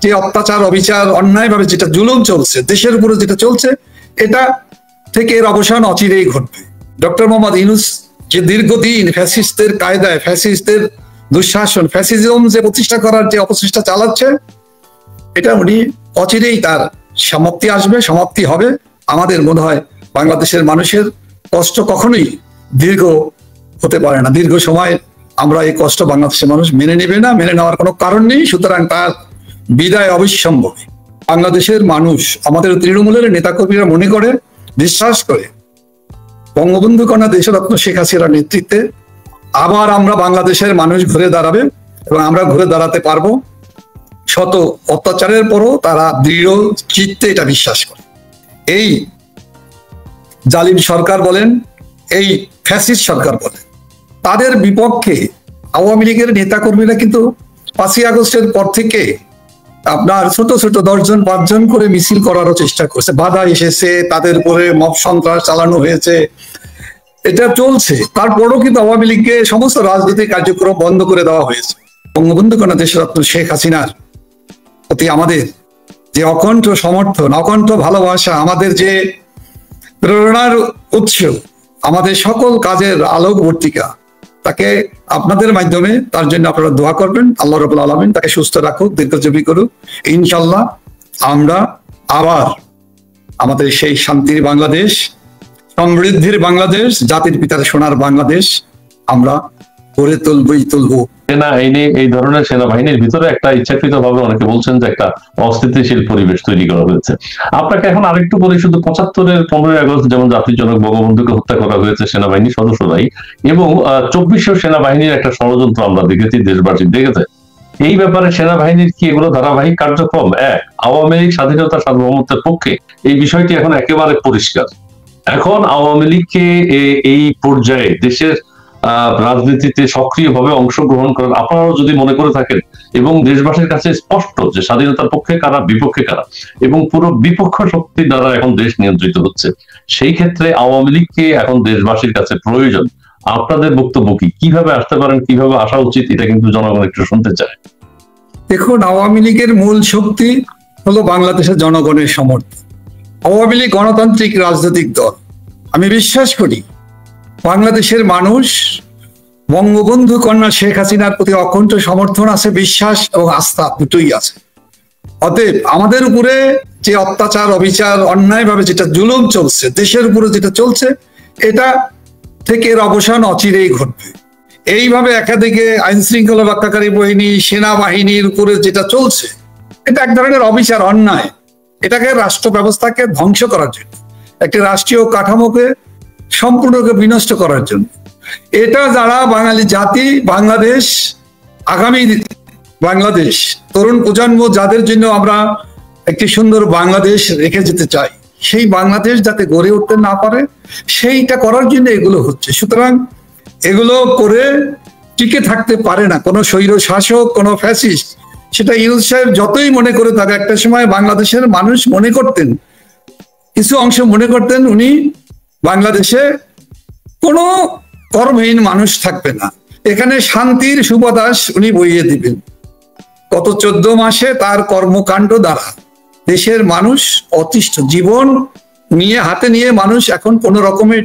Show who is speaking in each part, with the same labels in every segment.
Speaker 1: যে অত্যাচার অবিচার অন্যায়ভাবে যেটা জুলুম চলছে, দেশের উপরে যেটা চলছে, এটা থেকে এর অবসান অচিরেই ঘটবে। ডক্টর মোহাম্মদ ইউনূস যে দীর্ঘদিন ফ্যাসিস্টদের কায়দায়, ফ্যাসিস্টদের দুঃশাসন, ফ্যাসিজম যে প্রতিষ্ঠা করার যে অপচেষ্টা চালাচ্ছে, এটা উনি অচিরেই তার সমাপ্তি আসবে, সমাপ্তি হবে। আমাদের মনে হয় বাংলাদেশের মানুষের কষ্ট কখনোই দীর্ঘ হতে পারে না, দীর্ঘ সময় আমরা এই কষ্ট বাংলাদেশের মানুষ মেনে নেবে না, মেনে নেওয়ার কোনো কারণ নেই। সুতরাং তার বিদায় অবিসম্ভাবী। বাংলাদেশের মানুষ, আমাদের তৃণমূলের নেতাকর্মীরা মনে করে, বিশ্বাস করে, বঙ্গবন্ধু কন্যা দেশরত্ন শেখ হাসিনার নেতৃত্বে আবার আমরা বাংলাদেশের মানুষ ঘুরে দাঁড়াবে এবং আমরা ঘুরে দাঁড়াতে পারবো। শত অত্যাচারের পরও তারা দৃঢ় চিত্তে এটা বিশ্বাস করে। এই জালিম সরকার বলেন, এই ফ্যাসিস্ট সরকার বলেন, তাদের বিপক্ষে আওয়ামী লীগের নেতাকর্মীরা কিন্তু 5ই আগস্টের পর থেকে আপনার ছোট ছোট 10জন 5জন করে মিছিল করারও চেষ্টা করছে, বাধা এসেছে, তাদের উপরে মব সন্ত্রাস চালানো হয়েছে, এটা চলছে। তারপরও কিন্তু আওয়ামী লীগকে সমস্ত রাজনৈতিক কার্যক্রম বন্ধ করে দেওয়া হয়েছে। বঙ্গবন্ধু কন্যা দেশরত্ন শেখ হাসিনার প্রতি আমাদের যে অকণ্ঠ সমর্থন, অকণ্ঠ ভালোবাসা, আমাদের যে প্রেরণার উৎস, আমাদের সকল কাজের আলোকবর্তিকা, তাকে আপনাদের মাধ্যমে তার জন্য আপনারা দোয়া করবেন। আল্লাহ রাব্বুল আলামিন তাকে সুস্থ রাখুক, দীর্ঘজীবী করুক। ইনশাল্লাহ আমরা আবার আমাদের সেই শান্তির বাংলাদেশ, সমৃদ্ধির বাংলাদেশ, জাতির পিতার সোনার বাংলাদেশ আমরা গড়ে তুলবো।
Speaker 2: সেনা আইনে এই ধরনের সেনাবাহিনীর ভিতরে একটা ইচ্ছাকৃত ভাবে অনেকে বলছেন যে একটা অস্থিতিশীল পরিবেশ তৈরি করা হয়েছে। আপনাকে এখন আরেকটু বলি, শুধু 75-এর 15ই আগস্ট যেমন জাতির জনক বঙ্গবন্ধুকে হত্যা করা হয়েছে সেনাবাহিনীর সদস্যরাই, এবং 2400 সেনাবাহিনীর একটা ষড়যন্ত্র আমরা দেখেছি, দেশবাসী দেখেছে। এই ব্যাপারে সেনাবাহিনীর কি এগুলো ধারাবাহিক কার্যক্রম? আওয়ামী লীগ স্বাধীনতা সার্বভৌমত্বের পক্ষে, এই বিষয়টি এখন একেবারে পরিষ্কার। এখন আওয়ামী লীগকে এই পর্যায়ে দেশের রাজনীতিতে সক্রিয়ভাবে অংশগ্রহণ করেন আপনারাও যদি মনে করে থাকেন, এবং দেশবাসীর কাছে স্পষ্ট যে স্বাধীনতার পক্ষে কারা, বিপক্ষে কারা, এবং পুরো বিপক্ষ শক্তি দ্বারা এখন দেশ নিয়ন্ত্রিত হচ্ছে, সেই ক্ষেত্রে আওয়ামী লীগকে এখন দেশবাসীর কাছে প্রয়োজন। আপনাদের বক্তব্য কি? কিভাবে আসতে পারেন, কিভাবে আসা উচিত, এটা কিন্তু জনগণ একটু শুনতে চায়।
Speaker 1: দেখুন, আওয়ামী লীগের মূল শক্তি হলো বাংলাদেশের জনগণের সমর্থন। আওয়ামী লীগ গণতান্ত্রিক রাজনৈতিক দল। আমি বিশ্বাস করি বাংলাদেশের মানুষ বঙ্গবন্ধু কন্যা শেখ হাসিনার প্রতি অকুণ্ঠ সমর্থন আছে, বিশ্বাস এবং আস্থা দুটোই আছে। অতএব আমাদের উপরে যে অত্যাচার অবিচার অন্যায়ভাবে যেটা জুলুম চলছে, দেশের উপরে যেটা চলছে, এটা থেকে এর অবসান অচিরেই ঘটবে। এইভাবে একাধিকে আইন শৃঙ্খলা রক্ষাকারী বাহিনী, সেনাবাহিনীর উপরে যেটা চলছে, এটা এক ধরনের অবিচার, অন্যায়। এটাকে রাষ্ট্র ব্যবস্থাকে ধ্বংস করার জন্য, একটি রাষ্ট্রীয় কাঠামোকে সম্পূর্ণকে বিনষ্ট করার জন্য, এটা যারা বাঙালি জাতি, বাংলাদেশ, আগামী বাংলাদেশ, তরুণ প্রজন্ম যাদের জন্য আমরা একটি সুন্দর বাংলাদেশ রেখে যেতে চাই, সেই বাংলাদেশ যাতে গড়ে উঠতে না পারে, সেইটা করার জন্য এগুলো হচ্ছে। সুতরাং এগুলো করে টিকে থাকতে পারে না কোনো স্বৈর শাসক, কোনো ফ্যাসিস্ট। সেটা ইউনূস সাহেব যতই মনে করে থাকে, একটা সময় বাংলাদেশের মানুষ মনে করতেন, কিছু অংশ মনে করতেন, উনি বাংলাদেশে কোনো কর্মহীন মানুষ থাকবে না, এখানে শান্তির সুবাতাস উনি বইয়ে দিবেন। গত 14 মাসে তার কর্মকাণ্ড দ্বারা দেশের মানুষ অতিষ্ঠ, জীবন নিয়ে হাতে নিয়ে মানুষ এখন কোন রকমের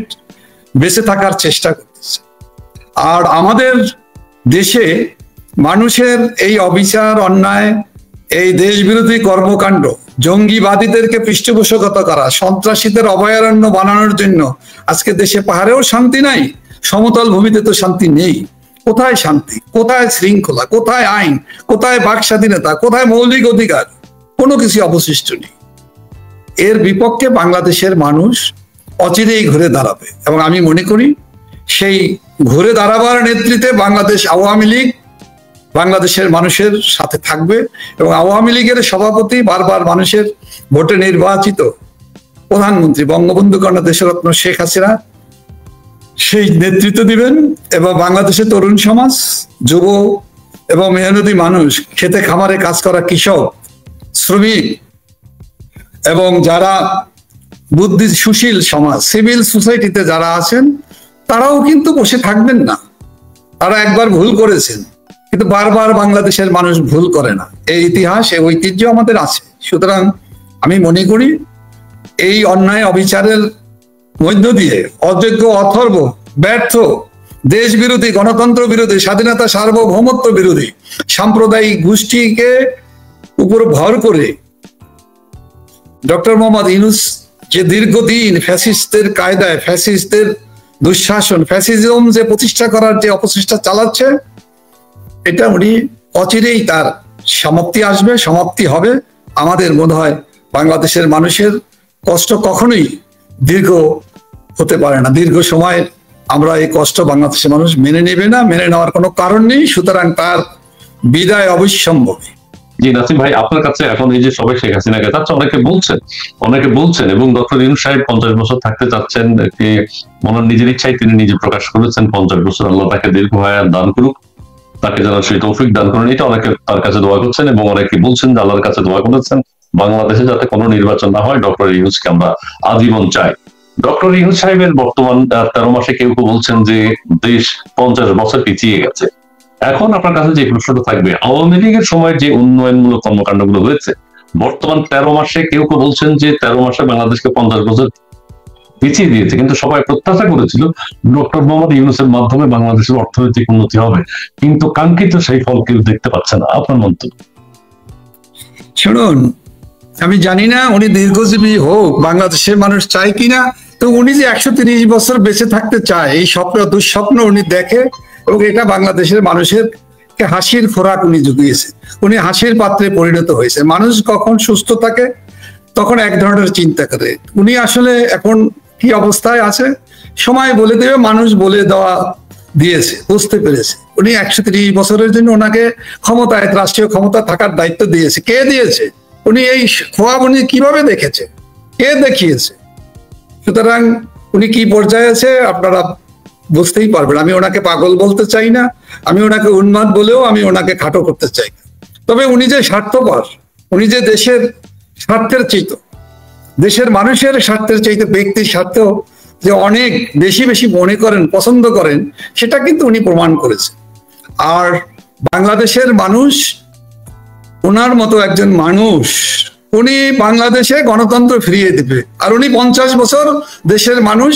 Speaker 1: বেঁচে থাকার চেষ্টা করতেছে। আর আমাদের দেশে মানুষের এই অবিচার, অন্যায়, এই দেশ বিরোধী কর্মকাণ্ড, জঙ্গিবাদীদেরকে পৃষ্ঠপোষকতা করা, সন্ত্রাসীদের অভয়ারণ্য বানানোর জন্য আজকে দেশে পাহাড়েও শান্তি নাই, সমতল ভূমিতে তো শান্তি নেই। কোথায় শান্তি, কোথায় শৃঙ্খলা, কোথায় আইন, কোথায় বাক স্বাধীনতা, কোথায় মৌলিক অধিকার? কোনো কিছু অবশিষ্ট নেই। এর বিপক্ষে বাংলাদেশের মানুষ অচিরেই ঘুরে দাঁড়াবে এবং আমি মনে করি সেই ঘুরে দাঁড়াবার নেতৃত্বে বাংলাদেশ আওয়ামী লীগ বাংলাদেশের মানুষের সাথে থাকবে এবং আওয়ামী লীগের সভাপতি, বারবার মানুষের ভোটে নির্বাচিত প্রধানমন্ত্রী বঙ্গবন্ধু কন্যা দেশরত্ন শেখ হাসিনা সেই নেতৃত্ব দিবেন এবং বাংলাদেশের তরুণ সমাজ, যুব এবং মেহনতি মানুষ, খেতে খামারে কাজ করা কৃষক, শ্রমিক এবং যারা বুদ্ধি সুশীল সমাজ, সিভিল সোসাইটিতে যারা আছেন, তারাও কিন্তু বসে থাকবেন না। তারা একবার ভুল করেছেন, কিন্তু বারবার বাংলাদেশের মানুষ ভুল করে না। এই ইতিহাস, এই ঐতিহ্য আমাদের আছে। সুতরাং আমি মনে করি এই অন্যায় অবিচারের মধ্য দিয়ে অযোগ্য, অথর্ব, ব্যর্থ, দেশ বিরোধী, গণতন্ত্র বিরোধী, স্বাধীনতা সার্বভৌমত্ব বিরোধী সাম্প্রদায়িক গোষ্ঠীকে উপর ভর করে ডক্টর মোহাম্মদ ইউনূস যে দীর্ঘদিন ফ্যাসিস্টদের কায়দায়, ফ্যাসিস্টদের দুঃশাসন, ফ্যাসিজম যে প্রতিষ্ঠা করার যে অপচেষ্টা চালাচ্ছে, এটা উনি অচিরেই তার সমাপ্তি আসবে, সমাপ্তি হবে। আমাদের মনে হয় বাংলাদেশের মানুষের কষ্ট কখনোই দীর্ঘ হতে পারে না। দীর্ঘ সময় আমরা এই কষ্ট বাংলাদেশের মানুষ মেনে নেবে না, মেনে নেওয়ার কোনো কারণ নেই। সুতরাং তার বিদায় অবশ্যম্ভাবী।
Speaker 2: জি নাসিম ভাই, আপনার কাছে এখন এই যে সবাই শেখ হাসিনাকে চাচ্ছে, অনেকে বলছেন এবং ডক্টর ইউনূস সাহেব 50 বছর থাকতে চাচ্ছেন, মনের নিজের ইচ্ছায় তিনি নিজে প্রকাশ করেছেন 50 বছর। আল্লাহ তাকে দীর্ঘ হায়াত দান করুক, তাকে যেন সেই তৌফিক দান করেন, এটা অনেকে তার কাছে দোয়া করছেন এবং অনেকে বলছেন যে আল্লাহর কাছে দোয়া করেছেন বাংলাদেশে যাতে কোনো নির্বাচন না হয়, ডক্টর ইউনূসকে আমরা আজীবন চাই। ডক্টর ইউনূস সাহেবের বর্তমান 13 মাসে কেউ কেউ বলছেন যে দেশ 50 বছর পিছিয়ে গেছে। এখন আপনার কাছে যে প্রশ্নটা থাকবে, আওয়ামী লীগের সময় যে উন্নয়নমূলক কর্মকাণ্ডগুলো হয়েছে, বর্তমান 13 মাসে কেউ কেউ বলছেন যে 13 মাসে বাংলাদেশকে 50 বছর পিছিয়ে দিয়েছে, কিন্তু সবাই প্রত্যাশা করেছিল ডক্টর মোহাম্মদ ইউনূসের মাধ্যমে বাংলাদেশের অর্থনৈতিক উন্নতি হবে, কিন্তু কাঙ্ক্ষিত সেই ফল কেউ দেখতে পাচ্ছে না। আপনার মন্তব্য?
Speaker 1: শুনুন, আমি জানি না উনি দীর্ঘজীবী হোক বাংলাদেশের মানুষ চায় কিনা, তো উনি যে 130 বছর বেঁচে থাকতে চায়, এই স্বপ্ন, দুঃস্বপ্ন উনি দেখে এবং এটা বাংলাদেশের মানুষের হাসির খোরাক উনি জুগিয়েছে। উনি হাসির পাত্রে পরিণত হয়েছে। মানুষ কখন সুস্থ থাকে তখন এক ধরনের চিন্তা করে। উনি আসলে এখন কি অবস্থায় আছে সময় বলে দেবে, মানুষ বলে দিয়েছে, বুঝতে পেরেছে। উনি 130 বছরের জন্য ওনাকে ক্ষমতায়, রাষ্ট্রীয় ক্ষমতা থাকার দায়িত্ব দিয়েছে। কে দিয়েছে? উনি এই খোয়াব উনি কিভাবে দেখেছে, কে দেখিয়েছে? সুতরাং উনি কি পর্যায়ে আছে আপনারা বুঝতেই পারবেন। আমি ওনাকে পাগল বলতে চাই না, আমি ওনাকে উন্মাদ বলেও আমি ওনাকে খাটো করতে চাই না। তবে উনি যে স্বার্থপর, উনি যে দেশের স্বার্থের চাইতে, দেশের মানুষের স্বার্থের চাইতে ব্যক্তির স্বার্থ যে অনেক বেশি বেশি মনে করেন, পছন্দ করেন, সেটা কিন্তু উনি প্রমাণ করেছেন। আর বাংলাদেশের মানুষ, ওনার মতো একজন মানুষ, উনি বাংলাদেশে গণতন্ত্র ফিরিয়ে দিবে। আর উনি 50 বছর দেশের মানুষ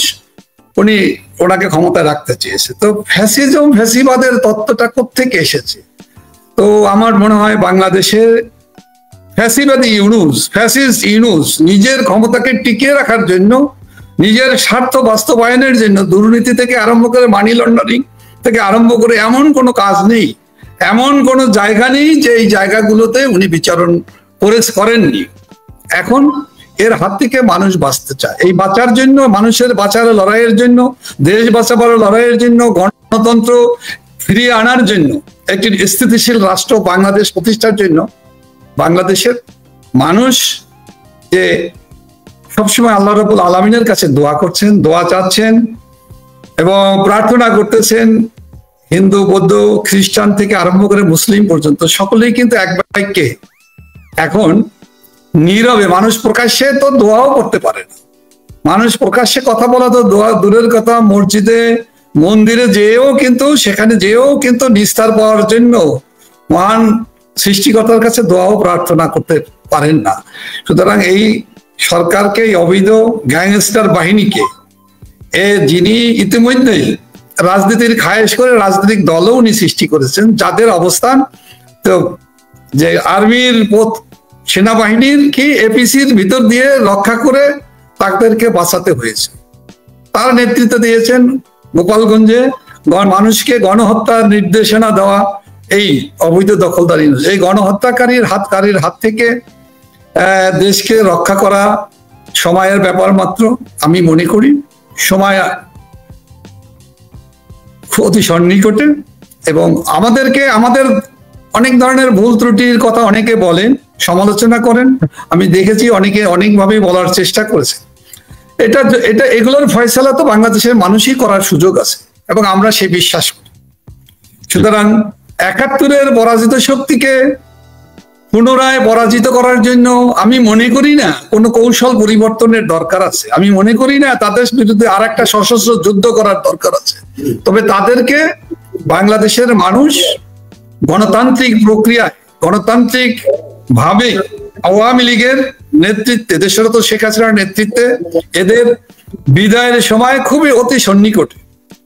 Speaker 1: উনি ওনাকে ক্ষমতায় রাখতে চেয়েছে। তো ফ্যাসিজম, ফ্যাসিবাদের তত্ত্বটা কোত্থেকে এসেছে? তো আমার মনে হয় বাংলাদেশে ফ্যাসিবাদী ইউনূস, ফ্যাসিস্ট ইউনূস নিজের ক্ষমতাকে টিকিয়ে রাখার জন্য, নিজের স্বার্থ বাস্তবায়নের জন্য দুর্নীতি থেকে আরম্ভ করে মানি লন্ডারিং থেকে আরম্ভ করে এমন কোনো কাজ নেই, এমন কোনো জায়গা নেই যে এই জায়গাগুলোতে উনি বিচরণ করেননি। এখন এর হাত থেকে মানুষ বাঁচতে চায়। এই বাঁচার জন্য, মানুষের বাঁচার লড়াইয়ের জন্য, দেশ বাঁচাবার লড়াইয়ের জন্য, গণতন্ত্র ফিরিয়ে আনার জন্য, একটি স্থিতিশীল রাষ্ট্র বাংলাদেশ প্রতিষ্ঠার জন্য বাংলাদেশের মানুষ যে সবসময় আল্লাহ রাব্বুল আলামিনের কাছে দোয়া করছেন, দোয়া চাচ্ছেন এবং প্রার্থনা করতেছেন। হিন্দু, বৌদ্ধ, খ্রিস্টান থেকে আরম্ভ করে মুসলিম পর্যন্ত সকলেই কিন্তু এক বাক্যে এখন নীরবে, মানুষ প্রকাশ্যে তো দোয়াও করতে পারে না, মানুষ প্রকাশ্যে কথা বলা তো দোয়া দূরের কথা, মসজিদে মন্দিরে যেও কিন্তু, সেখানে যেও কিন্তু নিস্তার পাওয়ার জন্য মহান সৃষ্টিকর্তার কাছে দোয়াও প্রার্থনা করতে পারেন না। সুতরাং এই সরকারকে, এই অবৈধ গ্যাংস্টার বাহিনীকে, যিনি ইতিমধ্যেই রাজনীতির খায়েশ করে রাজনৈতিক দলও উনি সৃষ্টি করেছেন, যাদের অবস্থান তো যে আর্মির সেনাবাহিনীর কি এপিসির ভিতর দিয়ে রক্ষা করে তাদেরকে বাঁচাতে হয়েছে। তার নেতৃত্ব দিয়েছেন গোপালগঞ্জে মানুষকে গণহত্যার নির্দেশনা দেওয়া এই অবৈধ দখলদারি। এই গণহত্যাকারীর হাত থেকে দেশকে রক্ষা করা সময়ের ব্যাপার মাত্র। আমি মনে করি সময় অতি সন্নিকটে এবং আমাদের অনেক ধরনের ভুল ত্রুটির কথা অনেকে বলেন, সমালোচনা করেন। আমি দেখেছি অনেকে অনেকভাবে বলার চেষ্টা করেছে। এগুলোর ফয়সালা তো বাংলাদেশের মানুষই করার সুযোগ আছে এবং আমরা সে বিশ্বাস করি। সুতরাং 71-এর পরাজিত শক্তিকে পুনরায় পরাজিত করার জন্য আমি মনে করি না কোনো কৌশল পরিবর্তনের দরকার আছে। আমি মনে করি না তাদের বিরুদ্ধে আর একটা সশস্ত্র যুদ্ধ করার দরকার আছে। তবে তাদেরকে বাংলাদেশের মানুষ গণতান্ত্রিক প্রক্রিয়ায়, গণতান্ত্রিক ভাবে আওয়ামী লীগের নেতৃত্বে, দেশরত শেখ হাসিনার নেতৃত্বে এদের বিদায়ের সময় খুবই অতি সন্নিকটে।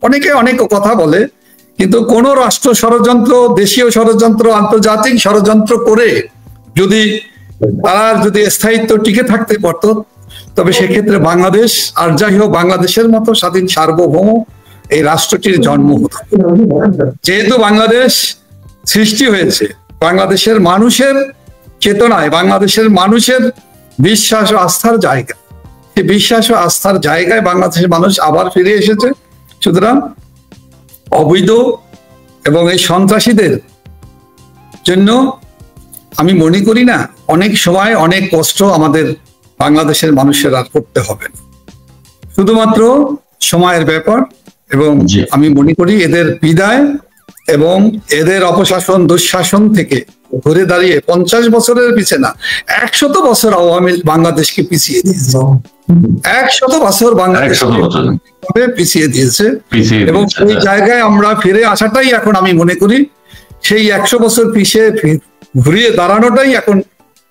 Speaker 1: অনেকে অনেক কথা বলে, কিন্তু কোন রাষ্ট্র ষড়যন্ত্র, দেশীয় ষড়যন্ত্র, আন্তর্জাতিক ষড়যন্ত্র করে তারা যদি স্থায়িত্ব টিকে থাকতে পারত, তবে সেক্ষেত্রে বাংলাদেশ, আর যাই হোক বাংলাদেশের মতো স্বাধীন সার্বভৌম এই রাষ্ট্রটির জন্ম হতো। যেহেতু বাংলাদেশ সৃষ্টি হয়েছে বাংলাদেশের মানুষের চেতনায়, বাংলাদেশের মানুষের বিশ্বাস ও আস্থার জায়গা, সেই বিশ্বাস ও আস্থার জায়গায় বাংলাদেশের মানুষ আবার ফিরে এসেছে। সুতরাং অবৈধ এবং এই সন্ত্রাসীদের জন্য আমি মনে করি না অনেক সময় অনেক কষ্ট আমাদের বাংলাদেশের মানুষের আর করতে হবে না, শুধুমাত্র সময়ের ব্যাপার। এবং আমি মনে করি এদের বিদায় এবং এদের অপশাসন, দুঃশাসন থেকে ঘুরে দাঁড়িয়ে 50 বছরের পিছিয়ে না, 100 বছর আওয়ামী বাংলাদেশকে পিছিয়ে দিয়েছে, 100 বছর বাংলাদেশকে পিছিয়ে দিয়েছে। এবং সেই জায়গায় আমরা ফিরে আসাটাই এখন আমি মনে করি সেই 100 বছর পিছিয়ে ঘুরিয়ে দাঁড়ানোটাই এখন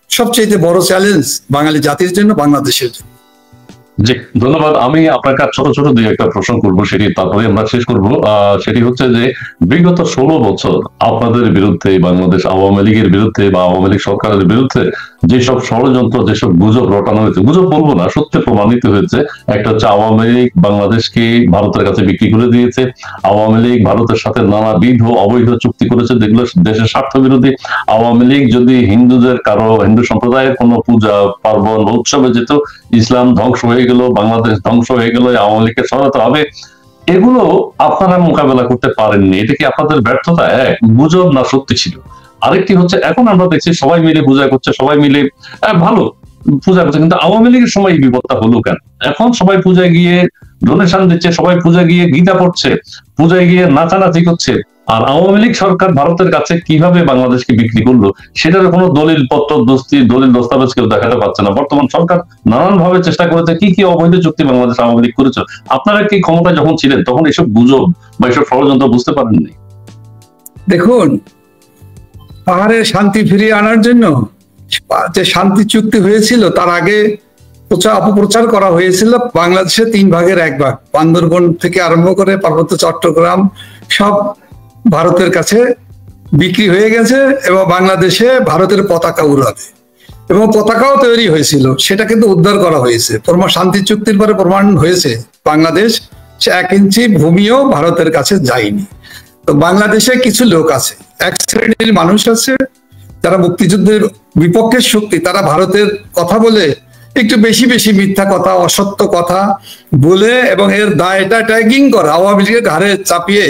Speaker 1: সবচেয়ে বড় চ্যালেঞ্জ বাঙালি জাতির জন্য, বাংলাদেশের জন্য।
Speaker 2: জি, ধন্যবাদ। আমি আপনার কাছে ছোট ছোট দুই একটা প্রশ্ন করবো, সেটি তারপরে আমরা শেষ করব। সেটি হচ্ছে যে বিগত 16 বছর আপনাদের বিরুদ্ধে, বাংলাদেশ আওয়ামী লীগের বিরুদ্ধে বা আওয়ামী লীগ সরকারের বিরুদ্ধে যেসব ষড়যন্ত্র, যেসব গুজব রটানো হয়েছে, গুজব বলবো না, সত্যি প্রমাণিত হয়েছে। একটা হচ্ছে আওয়ামী লীগ বাংলাদেশকে ভারতের কাছে বিক্রি করে দিয়েছে, আওয়ামী লীগ ভারতের সাথে নানাবিধ অবৈধ চুক্তি করেছে যেগুলো দেশের স্বার্থ বিরোধী। আওয়ামী লীগ যদি হিন্দুদের কারো, হিন্দু সম্প্রদায়ের কোনো পূজা পার্বণ বা উৎসবে যেত, ইসলাম ধ্বংস হয়ে গেল, বাংলাদেশ ধ্বংস হয়ে গেল, আওয়ামী লীগকে সরাতে হবে। এগুলো আপনারা মোকাবেলা করতে পারেননি, এটা কি আপনাদের ব্যর্থতা? এক, গুজব না সত্যি ছিল? আরেকটি হচ্ছে এখন আমরা দেখছি সবাই মিলে পূজা করছে, সবাই মিলে ভালো পূজা করছে, কিন্তু আওয়ামী লীগের সময় এই বিপদটা হলো কেন? এখন সবাই পূজায় গিয়ে ডোনেশন দিচ্ছে, সবাই পূজা গিয়ে গীতা পড়ছে, পূজায় গিয়ে নাচানাচি করছে, আর আওয়ামী লীগ সরকার ভারতের কাছে কিভাবে বাংলাদেশকে বিক্রি করলো সেটার কোনো দলিল পত্র, দলিল দস্তাবেজ কেউ দেখাতে পারছে না। বর্তমান সরকার নানান ভাবে চেষ্টা করেছে, কি কি অবৈধ চুক্তি বাংলাদেশ আওয়ামী লীগ করেছে। আপনারা কি ক্ষমতায় যখন ছিলেন তখন এসব গুজব বা এসব ষড়যন্ত্র বুঝতে পারেননি?
Speaker 1: দেখুন, পাহাড়ে শান্তি ফিরিয়ে আনার জন্য যে শান্তি চুক্তি হয়েছিল তার আগে অপপ্রচার করা হয়েছিল বাংলাদেশে 3 ভাগের 1 ভাগ, বান্দরবন থেকে আরম্ভ করে পার্বত্য চট্টগ্রাম সব ভারতের কাছে বিক্রি হয়ে গেছে এবং বাংলাদেশে ভারতের পতাকা উড়াবে এবং পতাকাও তৈরি হয়েছিল, সেটা কিন্তু উদ্ধার করা হয়েছে। শান্তি চুক্তির পরে প্রমাণ হয়েছে বাংলাদেশ 1 ইঞ্চি ভূমিও ভারতের কাছে যায়নি। তো বাংলাদেশে কিছু লোক আছে, এক শ্রেণীর মানুষ আছে যারা মুক্তিযুদ্ধের বিপক্ষের শক্তি, তারা ভারতের কথা বলে একটু বেশি বেশি মিথ্যা কথা, অসত্য কথা বলে এবং এর দায়টা ট্যাগিং করা, আওয়ামী লীগের ঘাড়ে চাপিয়ে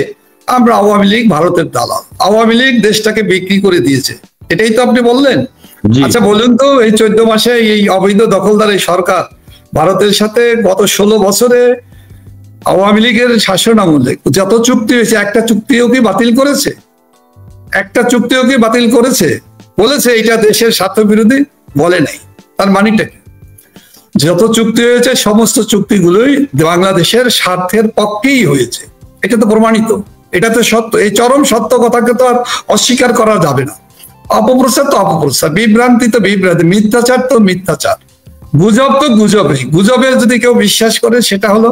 Speaker 1: আমরা আওয়ামী লীগ ভারতের দালাল, আওয়ামী লীগ দেশটাকে বিক্রি করে দিয়েছে, এটাই তো আপনি বললেন। আচ্ছা বলুন তো, এই 14 মাসে এই অবৈধ দখলদার এই সরকার ভারতের সাথে গত 16 বছরে আওয়ামী লীগের শাসন আমলে যত চুক্তি হয়েছে, একটা চুক্তিও কি বাতিল করেছে? একটা চুক্তিও কি বাতিল করেছে? বলেছে এটা দেশের স্বার্থ বিরোধী? বলে নাই। তার মানেটা কি? যত চুক্তি হয়েছে সমস্ত চুক্তিগুলোই বাংলাদেশের স্বার্থের পক্ষেই হয়েছে, এটা তো প্রমাণিত, এটা তো সত্য। এই চরম সত্য কথাকে তো আর অস্বীকার করা যাবে না। অপপ্রচার তো অপপ্রচার, বিভ্রান্তি তো বিভ্রান্তি, মিথ্যাচার তো মিথ্যাচার, গুজব তো গুজবে। গুজবের যদি কেউ বিশ্বাস করে সেটা হলো,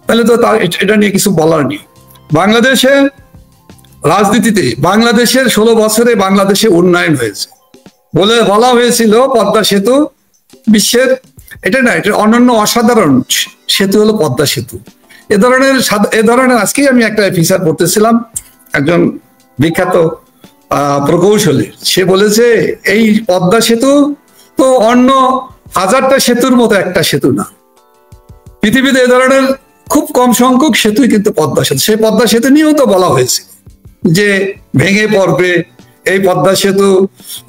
Speaker 1: তাহলে তো তার এটা নিয়ে কিছু বলার নেই। বাংলাদেশে রাজনীতিতে বাংলাদেশের 16 বছরে বাংলাদেশে উন্নয়ন হয়েছে বলা হয়েছিল পদ্মা সেতু বিশ্বের, এটা না, এটা অনন্য অসাধারণ সেতু হলো পদ্মা সেতু। এ ধরনের আজকেই আমি একটা অফিসার পড়তেছিলাম, একজন বিখ্যাত প্রকৌশলী, সে বলেছে এই পদ্মা সেতু তো অন্য 1000টা সেতুর মতো একটা সেতু না, পৃথিবীতে এ ধরনের খুব কম সংখ্যক সেতুই কিন্তু পদ্মা সেতু। সেই পদ্মা সেতু নিয়েও তো বলা হয়েছে যে ভেঙে পড়বে, এই পদ্মা সেতু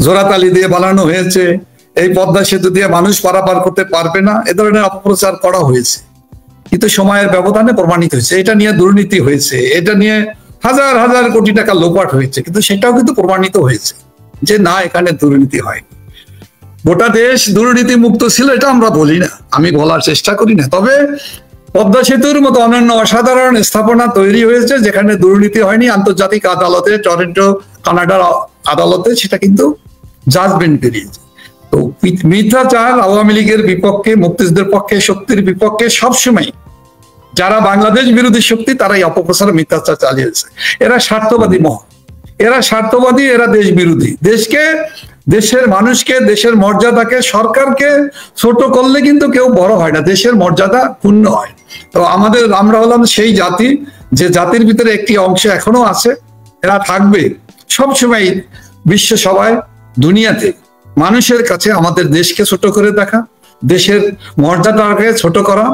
Speaker 1: জোড়াতালি দিয়ে বানানো হয়েছে, এই পদ্মা সেতু দিয়ে মানুষ পারাপার করতে পারবে না, এ ধরনের অপপ্রচার করা হয়েছে। কিন্তু সময়ের ব্যবধানে প্রমাণিত হয়েছে এটা নিয়ে দুর্নীতি হয়েছে, এটা নিয়ে হাজার হাজার কোটি টাকা লোপাট হয়েছে, কিন্তু সেটাও কিন্তু প্রমাণিত হয়েছে যে না, এখানে দুর্নীতি হয়। গোটা দেশ দুর্নীতি মুক্ত ছিল এটা আমরা বলি না, আমি বলার চেষ্টা করি না, তবে পদ্মা সেতুর মতো অনন্য অসাধারণ স্থাপনা তৈরি হয়েছে যেখানে দুর্নীতি হয়নি। আন্তর্জাতিক আদালতে টরন্টো কানাডার আদালতে সেটা কিন্তু জাজমেন্ট বেরিয়েছে। তো মিথ্যাচার আওয়ামী লীগের বিপক্ষে, মুক্তিযুদ্ধের পক্ষে, শক্তির বিপক্ষে সবসময় যারা বাংলাদেশ বিরোধী শক্তি তারাই অপপ্রচার মিথ্যাচার চালিয়েছে। এরা স্বার্থবাদী মহল, এরা স্বার্থবাদী, এরা দেশ বিরোধী। দেশকে, দেশের মানুষকে, দেশের মর্যাদাকে, সরকারকে ছোট করলে কিন্তু কেউ বড় হয় না, দেশের মর্যাদা পূর্ণ হয়। তো আমরা হলাম সেই জাতি যে জাতির ভিতরে একটি অংশ এখনো আছে, এরা থাকবে সবসময় বিশ্ব সভায়, দুনিয়াতে মানুষের কাছে আমাদের দেশকে ছোট করে দেখা, দেশের মর্যাদাকে ছোট করা,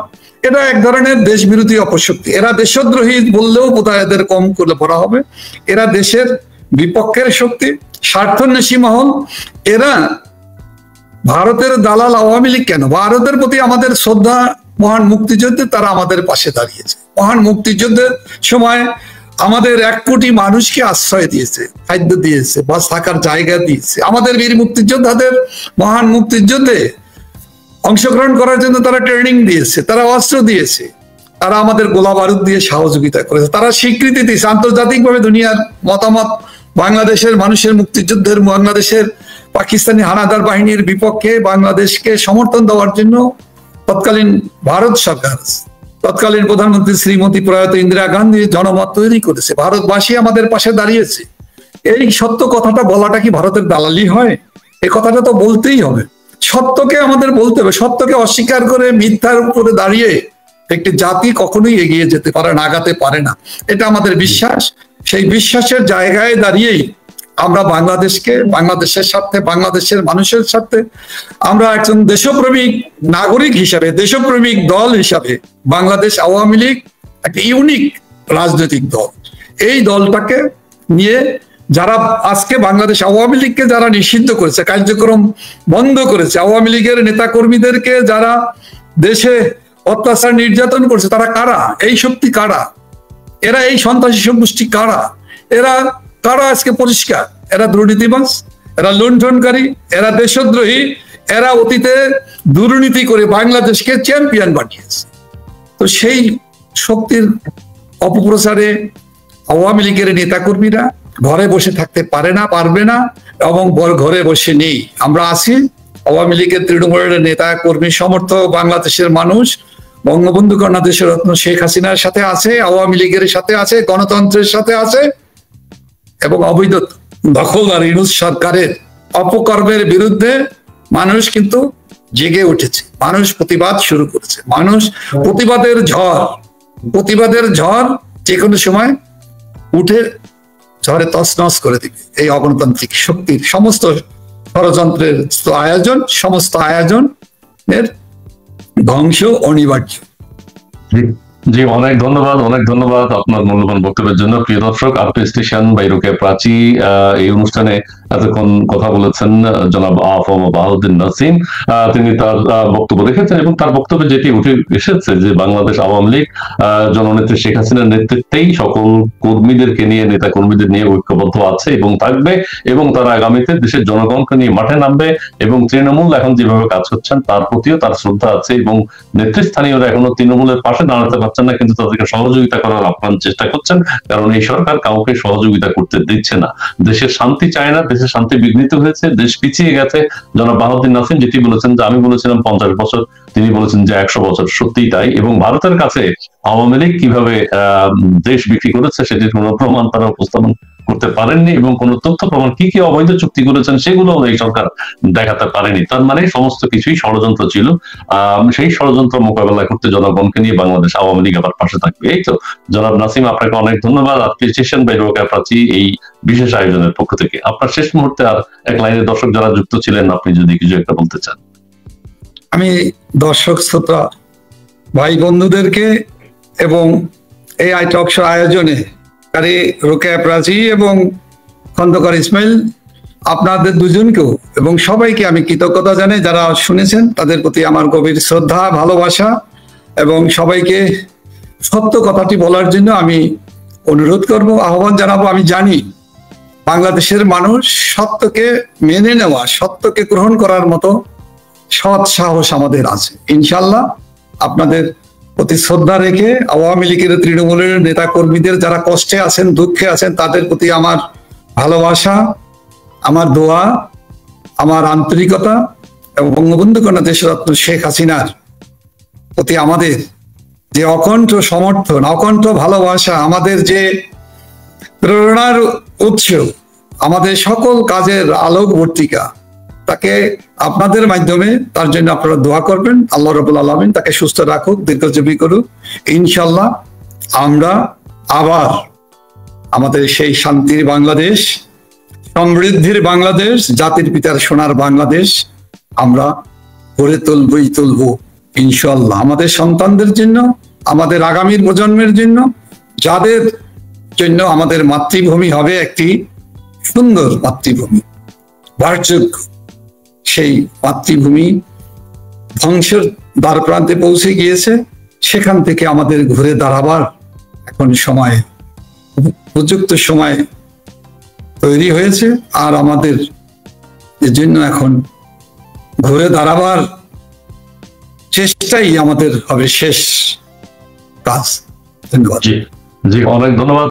Speaker 1: এটা এক ধরনের দেশ বিরোধী অপশক্তি। এরা দেশদ্রোহী বললেও বোধহয় এদের কম করে পড়া হবে। এরা দেশের বিপক্ষের শক্তি, স্বার্থন্বেষী মহল। এরা ভারতের দালাল আওয়ামী লীগ কেন? ভারতের প্রতি আমাদের শ্রদ্ধা, মহান মুক্তিযুদ্ধে তারা আমাদের পাশে দাঁড়িয়েছে। মহান মুক্তিযুদ্ধের সময় আমাদের 1 কোটি মানুষকে আশ্রয় দিয়েছে, খাদ্য দিয়েছে, বাস থাকার জায়গা দিয়েছে। আমাদের বীর মুক্তিযোদ্ধাদের মহান মুক্তিযুদ্ধে অংশগ্রহণ করার জন্য তারা ট্রেনিং দিয়েছে, তারা অস্ত্র দিয়েছে, তারা আমাদের গোলা বারুদ দিয়ে সহযোগিতা করেছে, তারা স্বীকৃতি দিয়েছে আন্তর্জাতিকভাবে। দুনিয়ার মতামত বাংলাদেশের মানুষের মুক্তিযুদ্ধের, বাংলাদেশের পাকিস্তানি হানাদার বাহিনীর বিপক্ষে বাংলাদেশকে সমর্থন দেওয়ার জন্য তৎকালীন ভারত সরকার, তৎকালীন প্রধানমন্ত্রী শ্রীমতী প্রয়াত ইন্দিরা গান্ধী জনমত তৈরি করেছে। ভারতবাসী আমাদের পাশে দাঁড়িয়েছে। এই সত্য কথাটা বলাটা কি ভারতের দালালি হয়? এই কথাটা তো বলতেই হবে, সত্যকে আমাদের বলতে হবে। সত্যকে অস্বীকার করে মিথ্যার উপরে দাঁড়িয়ে একটি জাতি কখনোই এগিয়ে যেতে পারে না, আগাতে পারে না, এটা আমাদের বিশ্বাস। সেই বিশ্বাসের জায়গায় দাঁড়িয়েই আমরা বাংলাদেশকে, বাংলাদেশের সাথে, বাংলাদেশের মানুষের সাথে, আমরা একজন দেশপ্রেমিক নাগরিক হিসাবে, দেশপ্রেমিক দল হিসাবে বাংলাদেশ আওয়ামী লীগ একটা ইউনিক রাজনৈতিক দল। এই দলটাকে নিয়ে যারা আজকে বাংলাদেশ আওয়ামী লীগকে যারা নিষিদ্ধ করেছে, কার্যক্রম বন্ধ করেছে, আওয়ামী লীগের নেতা কর্মীদেরকে যারা দেশে অত্যাচার নির্যাতন করছে, তারা কারা? এই শক্তি কারা? এরা এই সন্ত্রাসী গোষ্ঠী কারা? এরা কারা? আজকে পরিষ্কার, এরা দুর্নীতিবাজ, এরা লুণ্ঠনকারী, এরা দেশদ্রোহী, এরা অতীতে দুর্নীতি করে বাংলাদেশকে চ্যাম্পিয়ন বানিয়েছে। তো সেই শক্তির অপপ্রচারে আওয়ামী লীগের নেতাকর্মীরা ঘরে বসে থাকতে পারে না, পারবে না, এবং ঘরে বসে নেই। আমরা আছি, আওয়ামী লীগের, তৃণমূলের নেতা কর্মী সমর্থক বাংলাদেশের মানুষ বঙ্গবন্ধু কন্যা দেশরত্ন শেখ হাসিনার সাথে আছে, আওয়ামী লীগের সাথে আছে, গণতন্ত্রের সাথে আছে, এবং অবৈধ দখলদার ইউনূস সরকারের অপকর্মের বিরুদ্ধে মানুষ কিন্তু জেগে উঠেছে, মানুষ প্রতিবাদ শুরু করেছে। মানুষ প্রতিবাদের ঝড় যে কোনো সময় উঠে ঝড়ে তছনছ করে দিবে এই অগণতান্ত্রিক শক্তির সমস্ত ষড়যন্ত্রের আয়োজন, সমস্ত আয়োজনের ধ্বংস অনিবার্য।
Speaker 2: জি, অনেক ধন্যবাদ আপনার মূল্যবান বক্তব্যের জন্য। প্রিয় দর্শক, আপনি স্টেশন বাই রোকেয়া প্রাচী এই অনুষ্ঠানে এতক্ষণ কথা বলেছেন জনাব আফম বাহাউদ্দিন নাসিম। তিনি তার বক্তব্য রেখেছেন এবং তার বক্তব্যে যেটি উঠে এসেছে যে বাংলাদেশ আওয়ামী লীগ জননেত্রী শেখ হাসিনার নেতৃত্বেই সকল কর্মীদেরকে নিয়ে, নেতা কর্মীদের নিয়ে ঐক্যবদ্ধ আছে এবং থাকবে, এবং তারা আগামীতে দেশের জনগণকে নিয়ে মাঠে নামবে, এবং তৃণমূল এখন যেভাবে কাজ করছেন তার প্রতিও তার শ্রদ্ধা আছে, এবং নেতৃস্থানীয়রা এখনো তৃণমূলের পাশে দাঁড়াতে পারছেন না, কিন্তু তাদেরকে সহযোগিতা করার আপ্রাণ চেষ্টা করছেন, কারণ এই সরকার কাউকে সহযোগিতা করতে দিচ্ছে না। দেশের শান্তি চায় না, দেশের শান্তি বিঘ্নিত হয়েছে, দেশ পিছিয়ে গেছে। জনাব বাহাউদ্দিন নাসিম যেটি বলেছেন যে আমি বলেছিলাম 50 বছর, তিনি বলেছেন যে 100 বছর, সত্যিই তাই। এবং ভারতের কাছে আওয়ামী লীগ কিভাবে দেশ বিক্রি করেছে সেটির কোনো প্রমাণ তারা উপস্থাপন করতে পারেননি, এবং কোন তথ্য প্রমাণ কি কি অবৈধ চুক্তি করেছেন সেগুলো এই সরকার দেখাতে পারেনি। তার মানে সমস্ত কিছুই ষড়যন্ত্র ছিল। সেই ষড়যন্ত্র মোকাবেলা করতে জনগণকে নিয়ে বাংলাদেশ আওয়ামী লীগ আবার পাশে থাকবে। এই তো জনাব নাসিম, আপনাকে অনেক ধন্যবাদ স্টেশন বাই রোকেয়া প্রাচী এই বিশেষ আয়োজনের পক্ষ থেকে। আপনার শেষ মুহূর্তে আর এক লাইনে দর্শক যারা যুক্ত ছিলেন, আপনি যদি কিছু একটা বলতে চান।
Speaker 1: আমি দর্শক শ্রোতা ভাই বন্ধুদেরকে এবং এই টক শো আয়োজনে রোকেয়া প্রাচী এবং খন্দকার ইসমাইল, আপনাদের দুজনকেও এবং সবাইকে আমি কৃতজ্ঞতা জানাই। যারা শুনেছেন তাদের প্রতি আমার গভীর শ্রদ্ধা, ভালোবাসা, এবং সবাইকে সত্য কথাটি বলার জন্য আমি অনুরোধ করব, আহ্বান জানাবো। আমি জানি বাংলাদেশের মানুষ সত্যকে মেনে নেওয়া, সত্যকে গ্রহণ করার মতো সৎ সাহস আমাদের আছে। ইনশাল্লাহ আপনাদের প্রতি শ্রদ্ধা রেখে আওয়ামী লীগের, তৃণমূলের নেতা কর্মীদের যারা কষ্টে আছেন, দুঃখে আছেন, তাদের প্রতি আমার ভালোবাসা, আমার দোয়া, আমার আন্তরিকতা এবং বঙ্গবন্ধু কন্যা দেশরত্ন শেখ হাসিনার প্রতি আমাদের যে অকণ্ঠ সমর্থন, অকণ্ঠ ভালোবাসা, আমাদের যে প্রেরণার উৎস, আমাদের সকল কাজের আলোকবর্তিকা, তাকে আপনাদের মাধ্যমে তার জন্য আপনারা দোয়া করবেন। আল্লাহ রাব্বুল আলামিন তাকে সুস্থ রাখুক, দীর্ঘজীবী করুক। ইনশাল্লাহ আমরা আবার আমাদের সেই শান্তির বাংলাদেশ, সমৃদ্ধির বাংলাদেশ, জাতির পিতার সোনার বাংলাদেশ আমরা গড়ে তুলব ইনশাল্লাহ, আমাদের সন্তানদের জন্য, আমাদের আগামীর প্রজন্মের জন্য, যাদের জন্য আমাদের মাতৃভূমি হবে একটি সুন্দর মাতৃভূমি, বাসযোগ্য। সেই মাতৃভূমি ধ্বংসের দ্বার প্রান্তে পৌঁছে গিয়েছে, সেখান থেকে আমাদের ঘুরে দাঁড়াবার এখন সময়, উপযুক্ত সময় তৈরি হয়েছে। আর আমাদের এর জন্য এখন ঘুরে দাঁড়াবার চেষ্টাই আমাদের হবে শেষ কাজ। ধন্যবাদ।
Speaker 2: জি জি, অনেক ধন্যবাদ।